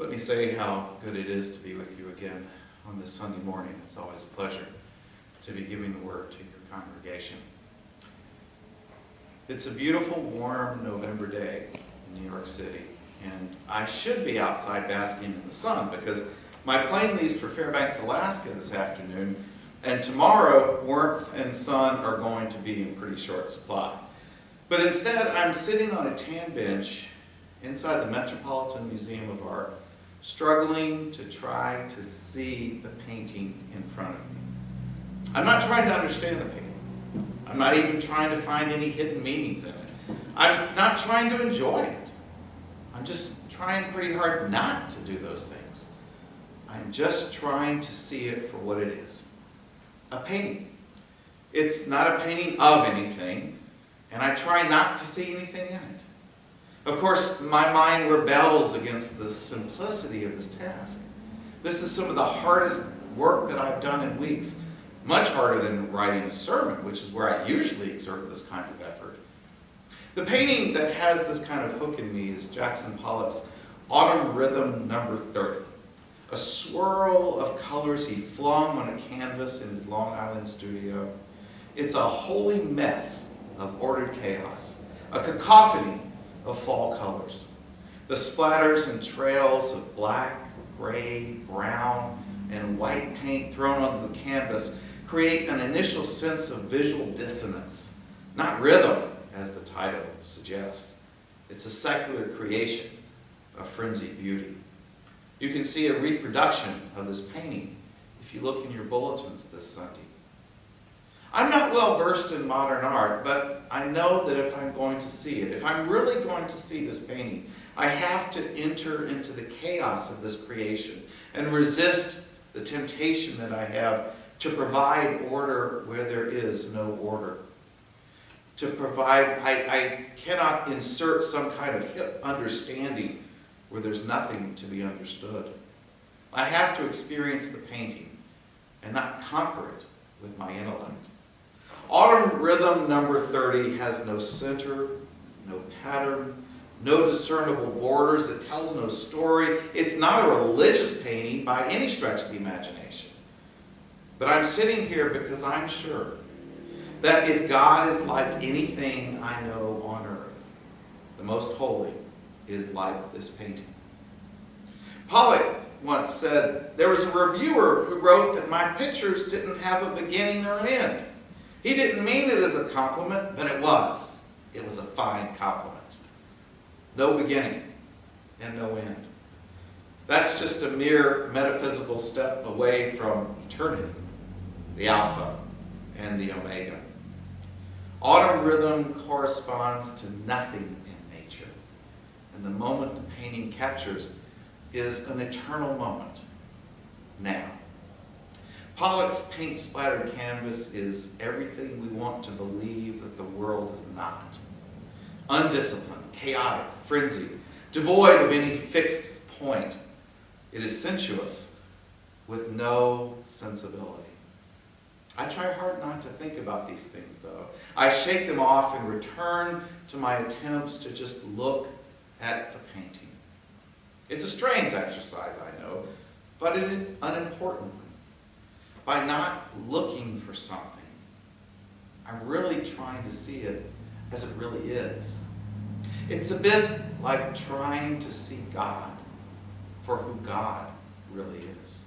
Let me say how good it is to be with you again on this Sunday morning. It's always a pleasure to be giving the word to your congregation. It's a beautiful, warm November day in New York City, and I should be outside basking in the sun because my plane leaves for Fairbanks, Alaska this afternoon, and tomorrow warmth and sun are going to be in pretty short supply. But instead, I'm sitting on a tan bench inside the Metropolitan Museum of Art, struggling to try to see the painting in front of me. I'm not trying to understand the painting. I'm not even trying to find any hidden meanings in it. I'm not trying to enjoy it. I'm just trying pretty hard not to do those things. I'm just trying to see it for what it is. A painting. It's not a painting of anything, and I try not to see anything in it. Of course, my mind rebels against the simplicity of this task. This is some of the hardest work that I've done in weeks, much harder than writing a sermon, which is where I usually exert this kind of effort. The painting that has this kind of hook in me is Jackson Pollock's Autumn Rhythm No. 30, a swirl of colors he flung on a canvas in his Long Island studio. It's a holy mess of ordered chaos, a cacophony of fall colors. The splatters and trails of black, gray, brown, and white paint thrown onto the canvas create an initial sense of visual dissonance, not rhythm, as the title suggests. It's a secular creation of frenzied beauty. You can see a reproduction of this painting if you look in your bulletins this Sunday. I'm not well versed in modern art, but I know that if I'm going to see it, if I'm really going to see this painting, I have to enter into the chaos of this creation and resist the temptation that I have to provide order where there is no order. To provide, I cannot insert some kind of hip understanding where there's nothing to be understood. I have to experience the painting and not conquer it with my intellect. Autumn Rhythm No. 30 has no center, no pattern, no discernible borders. It tells no story. It's not a religious painting by any stretch of the imagination. But I'm sitting here because I'm sure that if God is like anything I know on earth, the most holy is like this painting. Pollock once said, there was a reviewer who wrote that my pictures didn't have a beginning or an end. He didn't mean it as a compliment, but it was. It was a fine compliment. No beginning and no end. That's just a mere metaphysical step away from eternity, the Alpha and the Omega. Autumn rhythm corresponds to nothing in nature, and the moment the painting captures is an eternal moment, now. Pollock's paint-splattered canvas is everything we want to believe that the world is not. Undisciplined, chaotic, frenzied, devoid of any fixed point. It is sensuous with no sensibility. I try hard not to think about these things, though. I shake them off and return to my attempts to just look at the painting. It's a strange exercise, I know, but an unimportant one. By not looking for something, I'm really trying to see it as it really is. It's a bit like trying to see God for who God really is.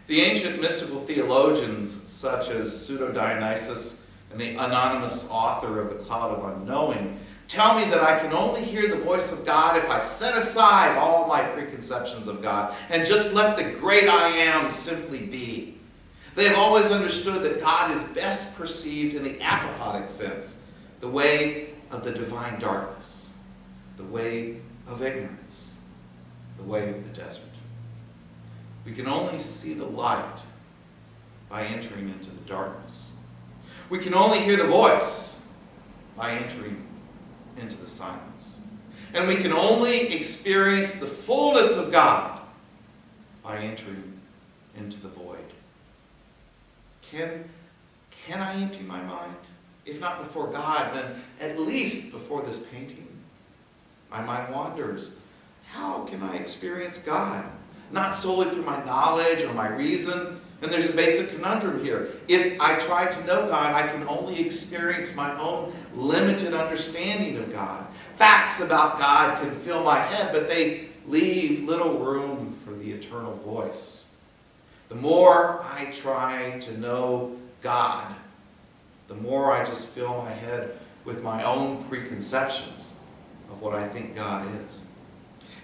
The ancient mystical theologians such as Pseudo-Dionysius and the anonymous author of The Cloud of Unknowing tell me that I can only hear the voice of God if I set aside all my preconceptions of God and just let the great I am simply be. They have always understood that God is best perceived in the apophatic sense, the way of the divine darkness, the way of ignorance, the way of the desert. We can only see the light by entering into the darkness. We can only hear the voice by entering into the silence. And we can only experience the fullness of God by entering into the void. Can I empty my mind? If not before God, then at least before this painting. My mind wanders how can I experience God? Not solely through my knowledge or my reason. And there's a basic conundrum here. If I try to know God, I can only experience my own limited understanding of God. Facts about God can fill my head, but they leave little room for the eternal voice. The more I try to know God, the more I just fill my head with my own preconceptions of what I think God is.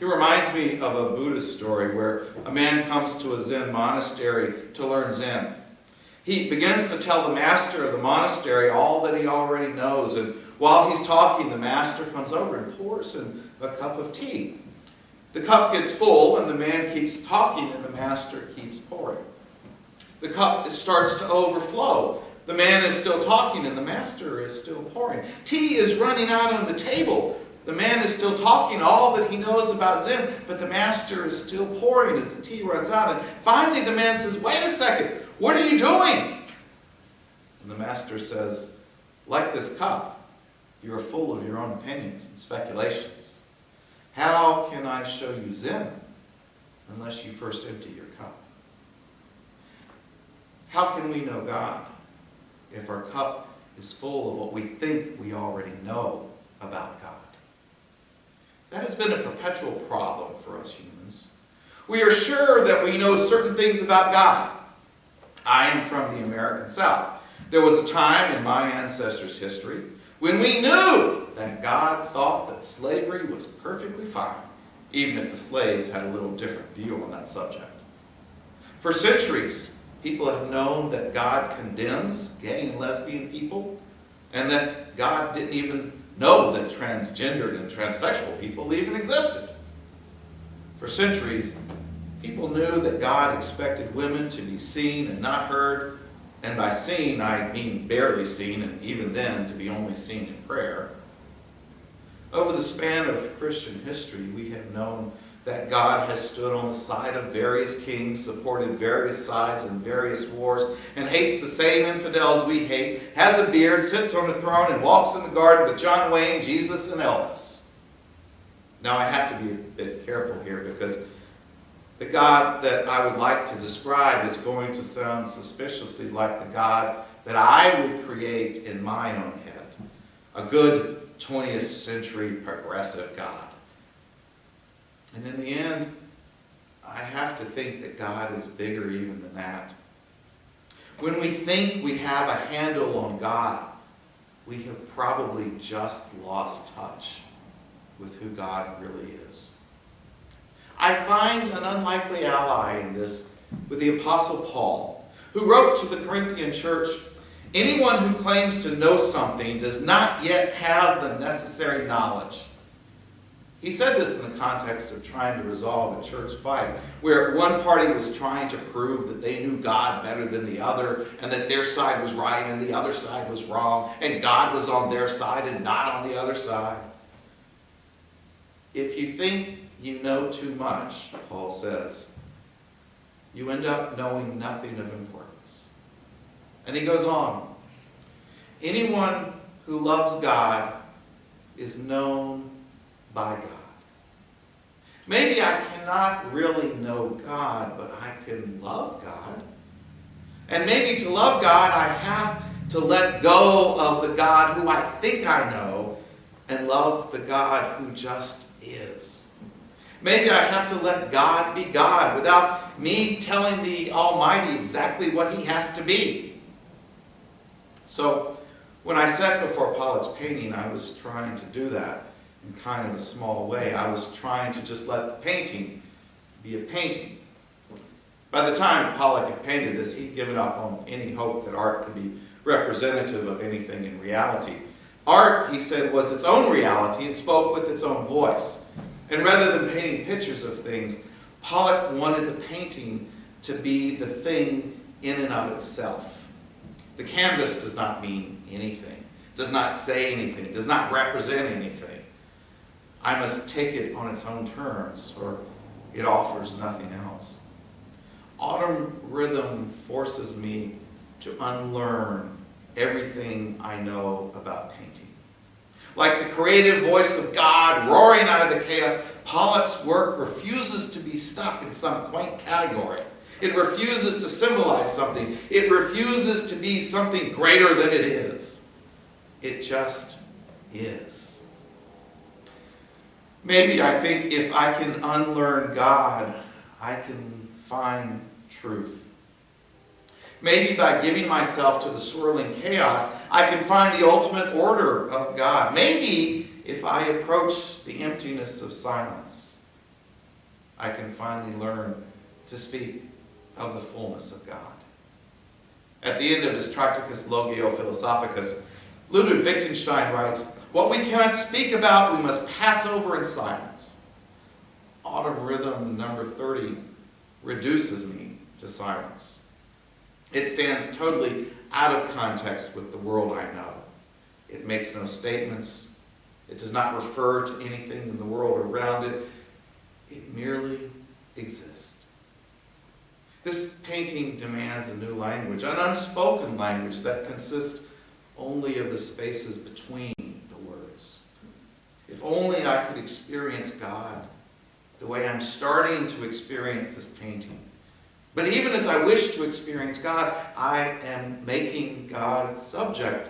It reminds me of a Buddhist story where a man comes to a Zen monastery to learn Zen. He begins to tell the master of the monastery all that he already knows, and while he's talking, the master comes over and pours him a cup of tea. The cup gets full, and the man keeps talking, and the master keeps pouring. The cup starts to overflow. The man is still talking, and the master is still pouring. Tea is running out on the table. The man is still talking all that he knows about Zen, but the master is still pouring as the tea runs out. And finally the man says, "Wait a second, what are you doing?" And the master says, "Like this cup, you are full of your own opinions and speculations. How can I show you Zen unless you first empty your cup?" How can we know God if our cup is full of what we think we already know about God? That has been a perpetual problem for us humans. We are sure that we know certain things about God. I am from the American South. There was a time in my ancestors' history when we knew that God thought that slavery was perfectly fine, even if the slaves had a little different view on that subject. For centuries, people have known that God condemns gay and lesbian people, and that God didn't even know that transgendered and transsexual people even existed. For centuries, people knew that God expected women to be seen and not heard, and by seen, I mean barely seen, and even then to be only seen in prayer. Over the span of Christian history, we have known that God has stood on the side of various kings, supported various sides in various wars, and hates the same infidels we hate, has a beard, sits on a throne, and walks in the garden with John Wayne, Jesus, and Elvis. Now I have to be a bit careful here because the God that I would like to describe is going to sound suspiciously like the God that I would create in my own head. A good 20th century progressive God. And in the end, I have to think that God is bigger even than that. When we think we have a handle on God, we have probably just lost touch with who God really is. I find an unlikely ally in this with the Apostle Paul, who wrote to the Corinthian church, "Anyone who claims to know something does not yet have the necessary knowledge." He said this in the context of trying to resolve a church fight, where one party was trying to prove that they knew God better than the other, and that their side was right and the other side was wrong, and God was on their side and not on the other side. If you think you know too much, Paul says, you end up knowing nothing of importance. And he goes on, anyone who loves God is known by God. Maybe I cannot really know God, but I can love God. And maybe to love God, I have to let go of the God who I think I know and love the God who just is. Maybe I have to let God be God without me telling the Almighty exactly what He has to be. So, when I sat before Pollock's painting, I was trying to do that in kind of a small way. I was trying to just let the painting be a painting. By the time Pollock had painted this, he'd given up on any hope that art could be representative of anything in reality. Art, he said, was its own reality and spoke with its own voice. And rather than painting pictures of things, Pollock wanted the painting to be the thing in and of itself. The canvas does not mean anything, does not say anything, does not represent anything. I must take it on its own terms, or it offers nothing else. Autumn rhythm forces me to unlearn everything I know about painting. Like the creative voice of God roaring out of the chaos, Pollock's work refuses to be stuck in some quaint category. It refuses to symbolize something. It refuses to be something greater than it is. It just is. Maybe I think if I can unlearn God, I can find truth. Maybe by giving myself to the swirling chaos, I can find the ultimate order of God. Maybe if I approach the emptiness of silence, I can finally learn to speak of the fullness of God. At the end of his Tractatus Logio Philosophicus, Ludwig Wittgenstein writes, "What we cannot speak about, we must pass over in silence." Autumn Rhythm number 30 reduces me to silence. It stands totally out of context with the world I know. It makes no statements. It does not refer to anything in the world around it. It merely exists. This painting demands a new language, an unspoken language that consists only of the spaces between the words. If only I could experience God the way I'm starting to experience this painting. But even as I wish to experience God, I am making God subject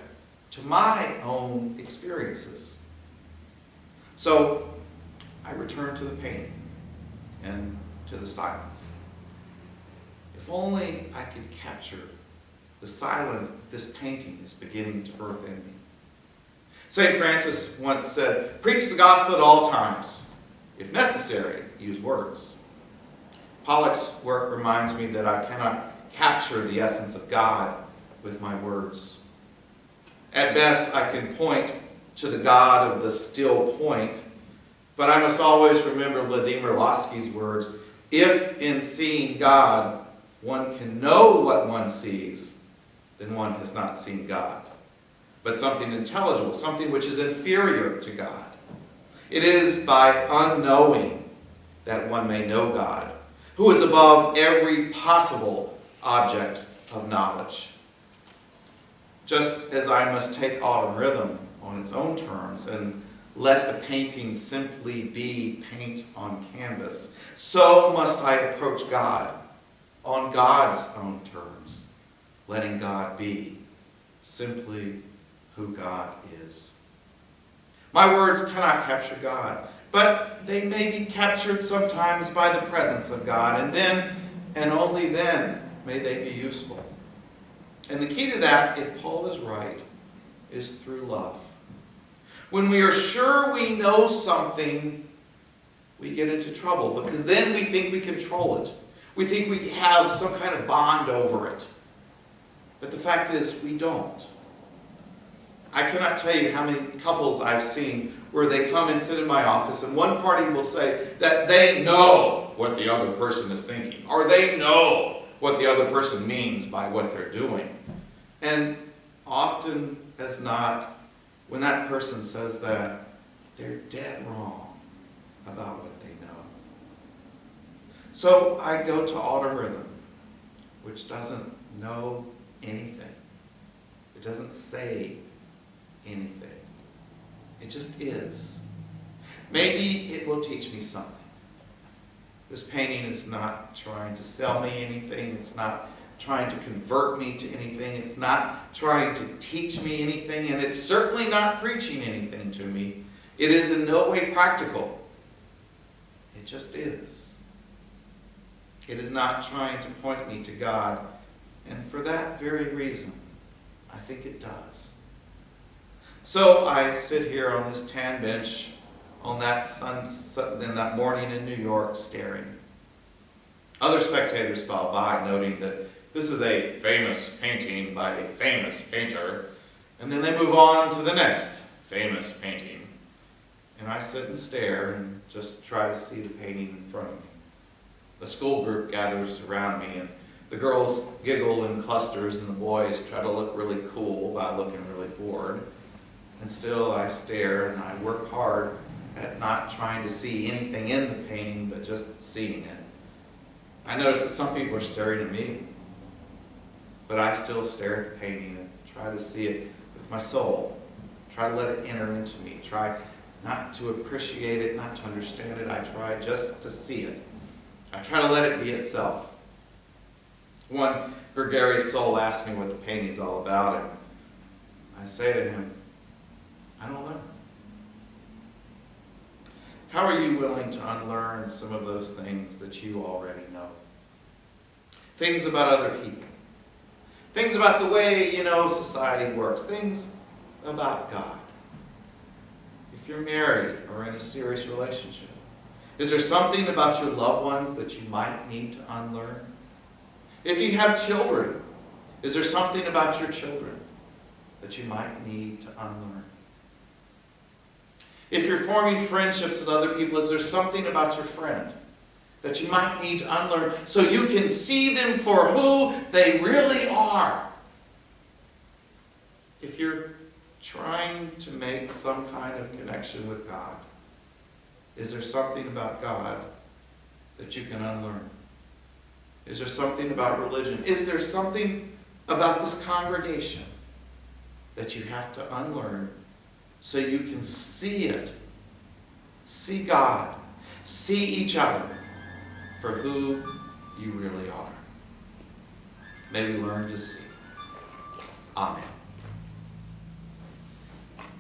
to my own experiences. So I return to the painting and to the silence. If only I could capture the silence that this painting is beginning to birth in me. St. Francis once said, "Preach the gospel at all times. If necessary, use words." Pollock's work reminds me that I cannot capture the essence of God with my words. At best, I can point to the God of the still point, but I must always remember Vladimir Lossky's words, "If in seeing God one can know what one sees, then one has not seen God, but something intelligible, something which is inferior to God. It is by unknowing that one may know God, who is above every possible object of knowledge." Just as I must take Autumn Rhythm on its own terms and let the painting simply be paint on canvas, so must I approach God on God's own terms, letting God be simply who God is. My words cannot capture God, but they may be captured sometimes by the presence of God, and then, and only then, may they be useful. And the key to that, if Paul is right, is through love. When we are sure we know something, we get into trouble, because then we think we control it. We think we have some kind of bond over it. But the fact is, we don't. I cannot tell you how many couples I've seen where they come and sit in my office, and one party will say that they know what the other person is thinking, or they know what the other person means by what they're doing. And often as not, when that person says that, they're dead wrong about what they know. So I go to Autumn Rhythm, which doesn't know anything. It doesn't say anything. It just is. Maybe it will teach me something. This painting is not trying to sell me anything. It's not trying to convert me to anything. It's not trying to teach me anything, and it's certainly not preaching anything to me. It is in no way practical. It just is. It is not trying to point me to God, and for that very reason, I think it does. So I sit here on this tan bench on that in that morning in New York, staring. Other spectators file by, noting that this is a famous painting by a famous painter, and then they move on to the next famous painting. And I sit and stare and just try to see the painting in front of me. The school group gathers around me, and the girls giggle in clusters, and the boys try to look really cool while looking really bored. And still I stare, and I work hard at not trying to see anything in the painting, but just seeing it. I notice that some people are staring at me, but I still stare at the painting and try to see it with my soul. Try to let it enter into me. Try not to appreciate it, not to understand it. I try just to see it. I try to let it be itself. One gregarious soul asked me what the painting's all about, and I say to him, I don't know. How are you willing to unlearn some of those things that you already know? Things about other people. Things about the way, society works. Things about God. If you're married or in a serious relationship, is there something about your loved ones that you might need to unlearn? If you have children, is there something about your children that you might need to unlearn? If you're forming friendships with other people, is there something about your friend that you might need to unlearn so you can see them for who they really are? If you're trying to make some kind of connection with God, is there something about God that you can unlearn? Is there something about religion? Is there something about this congregation that you have to unlearn so you can see it, see God, see each other for who you really are? May we learn to see. Amen.